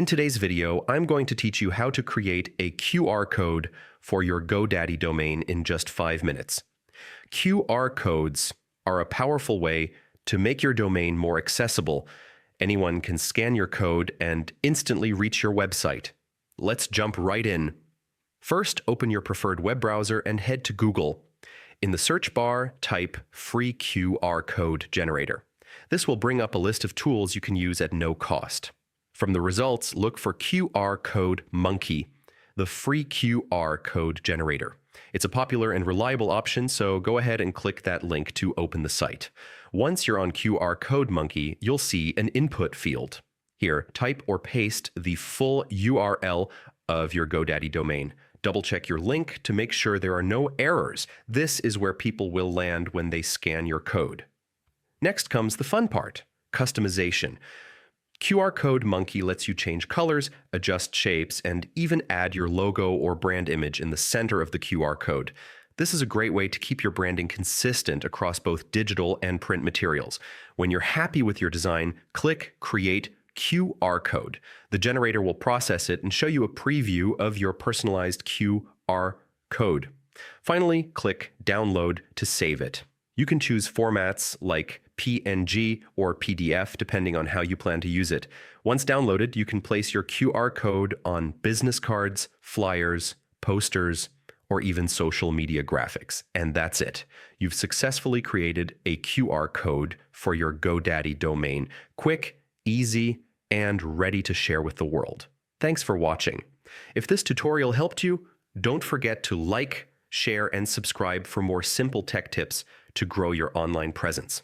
In today's video, I'm going to teach you how to create a QR code for your Godaddy domain in just 5 minutes. QR codes are a powerful way to make your domain more accessible. Anyone can scan your code and instantly reach your website. Let's jump right in. First, open your preferred web browser and head to Google. In the search bar, type Free QR Code Generator. This will bring up a list of tools you can use at no cost. From the results, look for QR Code Monkey, the free QR code generator. It's a popular and reliable option, so go ahead and click that link to open the site. Once you're on QR Code Monkey, you'll see an input field. Here, type or paste the full URL of your Godaddy domain. Double-check your link to make sure there are no errors. This is where people will land when they scan your code. Next comes the fun part, customization. QR Code Monkey lets you change colors, adjust shapes, and even add your logo or brand image in the center of the QR code. This is a great way to keep your branding consistent across both digital and print materials. When you're happy with your design, click Create QR Code. The generator will process it and show you a preview of your personalized QR code. Finally, click Download to save it. You can choose formats like PNG or PDF depending on how you plan to use it. Once downloaded, you can place your QR code on business cards, flyers, posters, or even social media graphics. And that's it. You've successfully created a QR code for your Godaddy domain. Quick, easy, and ready to share with the world. Thanks for watching. If this tutorial helped you, don't forget to like, share, and subscribe for more simple tech tips to grow your online presence.